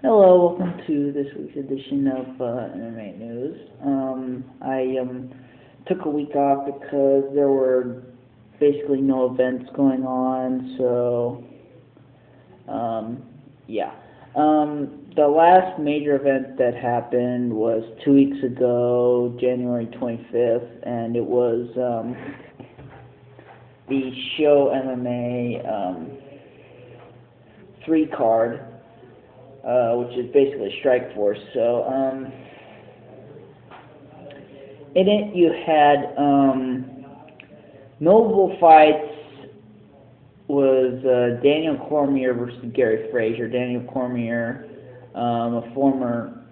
Hello, welcome to this week's edition of MMA News. I took a week off because there were basically no events going on, so yeah. The last major event that happened was 2 weeks ago, January 25th, and it was the ShoMMA 3 card. Which is basically Strikeforce. So, in it you had notable fights was Daniel Cormier versus Gary Frazier. Daniel Cormier, a former,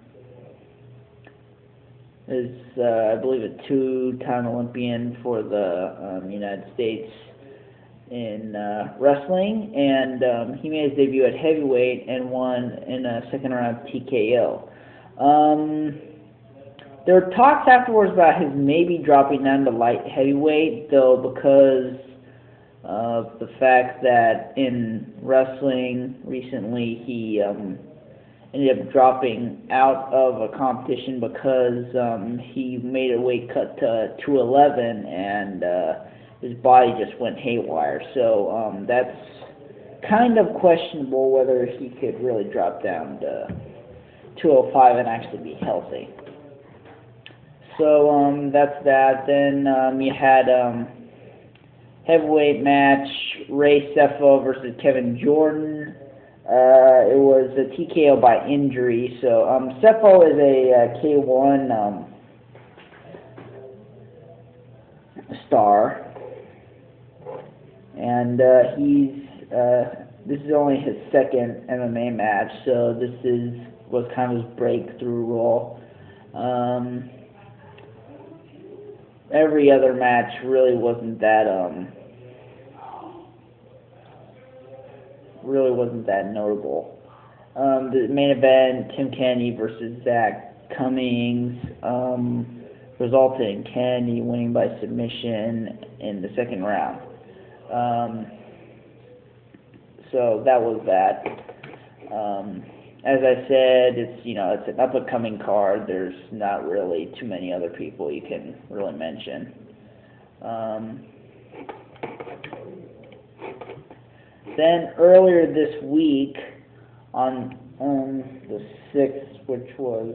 I believe, a two-time Olympian for the United States in wrestling, and he made his debut at heavyweight and won in a second-round TKO. There were talks afterwards about his maybe dropping down to light heavyweight, though, because of the fact that in wrestling recently he ended up dropping out of a competition because he made a weight cut to 211 and his body just went haywire. So that's kind of questionable whether he could really drop down to 205 and actually be healthy. So that's that. Then you had heavyweight match, Sefo versus Kevin Jordan. It was a TKO by injury. So Sefo is a K1 star. And this is only his second MMA match, so this was kind of his breakthrough role. Every other match really wasn't that notable. The main event, Kandi versus Zak Cummings, resulted in Kandi winning by submission in the second round. So that was that. As I said, it's an up-and-coming card. There's not really too many other people you can really mention. Then earlier this week, on the 6th, which was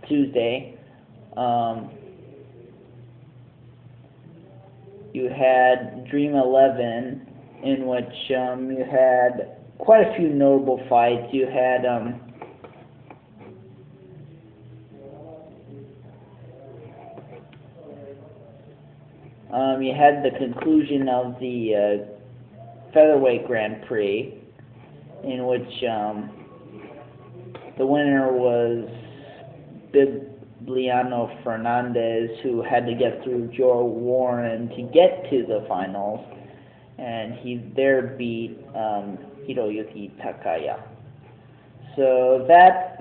Tuesday, you had Dream 11, in which you had quite a few notable fights. You had the conclusion of the Featherweight Grand Prix, in which the winner was Bibliano Fernandez, who had to get through Joe Warren to get to the finals, and he there beat Hiroyuki Takaya. So that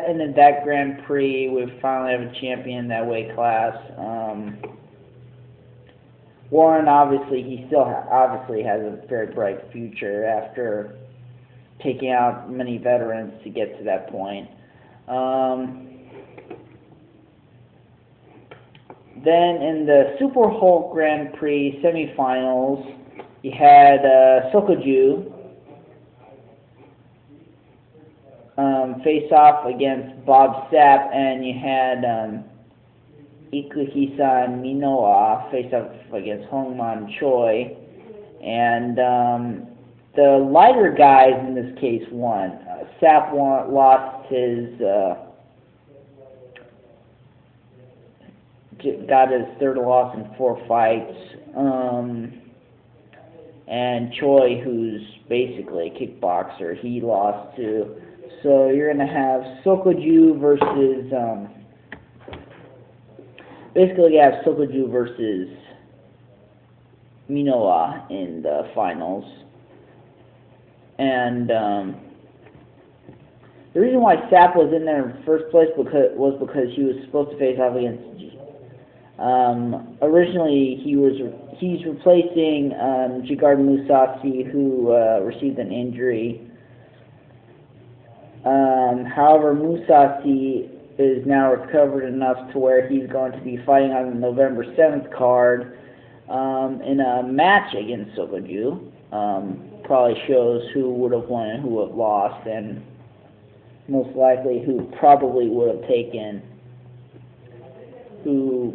ended that Grand Prix. We finally have a champion in that weight class. Warren, obviously, he still obviously has a very bright future after taking out many veterans to get to that point. Then in the Super Hulk Grand Prix semifinals, you had Sokoju face off against Bob Sapp, and you had Ikuhisa Minoa face off against Hongman Choi, and the lighter guys in this case won. Sapp lost his, got his third loss in 4 fights, and Choi, who's basically a kickboxer, he lost to. So you're going to have Sokoju versus, basically you have Sokoju versus Minoa in the finals. And the reason why Sapp was in there in the first place was because he was supposed to face off against Originally, he's replacing Gegard Mousasi, who received an injury. However, Mousasi is now recovered enough to where he's going to be fighting on the November 7th card in a match against Sokoju. Probably shows who would have won and who would have lost, and most likely who probably would have taken, who,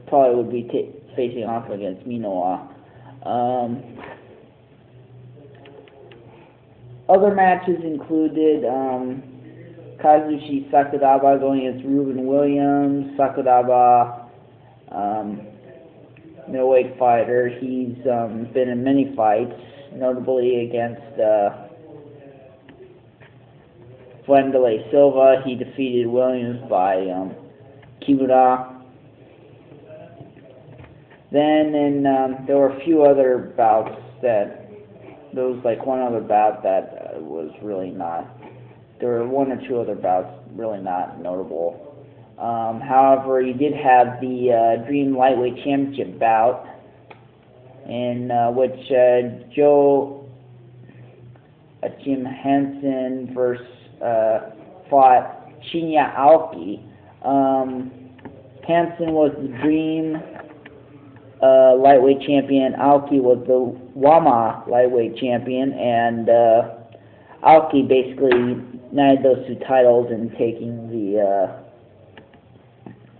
probably would be facing off against Minowa. Other matches included Kazushi Sakuraba going against Ruben Williams. Sakuraba, middleweight fighter. He's been in many fights, notably against Wanderlei Silva. He defeated Williams by Kimura. Then there were a few other bouts that, there was like one other bout that was really not, there were one or two other bouts really not notable. However, you did have the Dream Lightweight Championship bout, in which Jim Hansen versus fought Shinya Aoki. Hansen was the Dream lightweight champion. Aoki was the WAMA lightweight champion, and Aoki basically united those two titles in taking the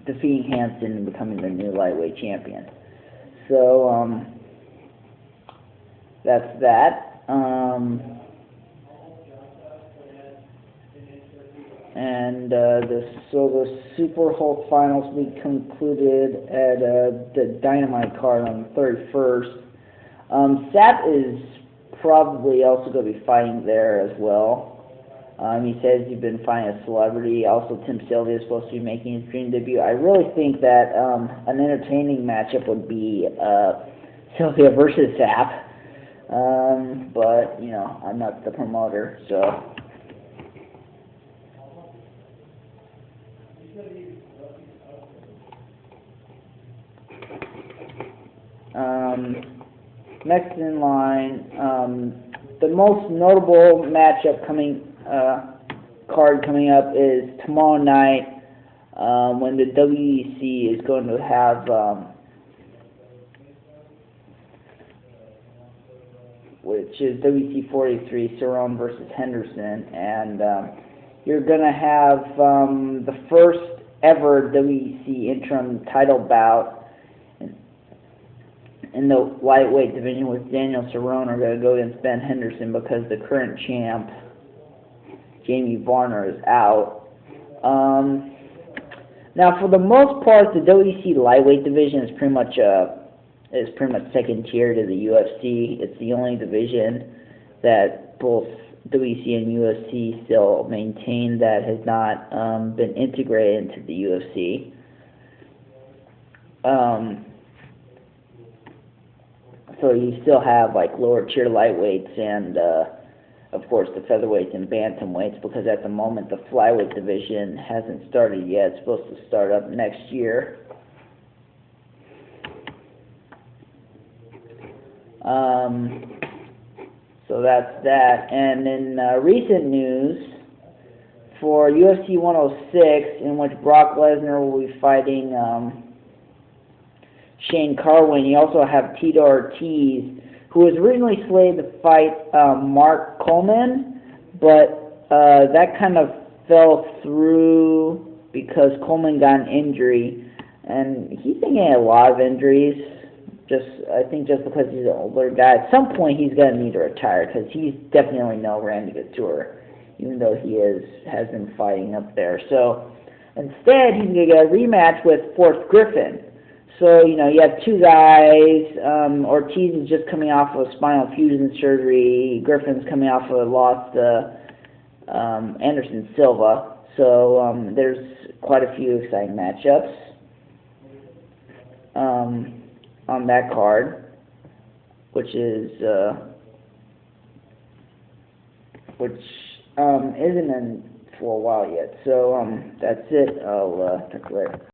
defeating Hansen and becoming the new lightweight champion. So that's that. The Super Hulk finals will be concluded at the Dynamite card on the 31st. Sap is probably also going to be fighting there as well. He says he's been fighting a celebrity. Also, Tim Sylvia is supposed to be making his dream debut. I really think that an entertaining matchup would be Sylvia versus Sap. But, I'm not the promoter, so... Next in line, the most notable matchup card coming up is tomorrow night, when the WEC is going to have which is WEC 43, Cerrone versus Henderson, and you're going to have the first ever WEC interim title bout in the lightweight division, with Daniel Cerrone are going to go against Ben Henderson because the current champ, Jamie Varner, is out. Now, for the most part, the WEC lightweight division is pretty much second tier to the UFC. It's the only division that both WEC and UFC still maintain that has not been integrated into the UFC. So you still have like lower tier lightweights and of course the featherweights and bantamweights, because at the moment the flyweight division hasn't started yet. It's supposed to start up next year. So that's that. And in recent news, for UFC 106, in which Brock Lesnar will be fighting Shane Carwin, you also have Tito Ortiz, who was originally slated to fight Mark Coleman, but that kind of fell through because Coleman got an injury, and he's been getting a lot of injuries. I think just because he's an older guy, at some point he's going to need to retire, because he's definitely no Randy Couture, even though he has been fighting up there. So instead, he's going to get a rematch with Forrest Griffin. So, you have two guys. Ortiz is just coming off of spinal fusion surgery. Griffin's coming off of a loss to Anderson Silva. So there's quite a few exciting matchups on that card, which isn't in for a while yet. So that's it. I'll talk later.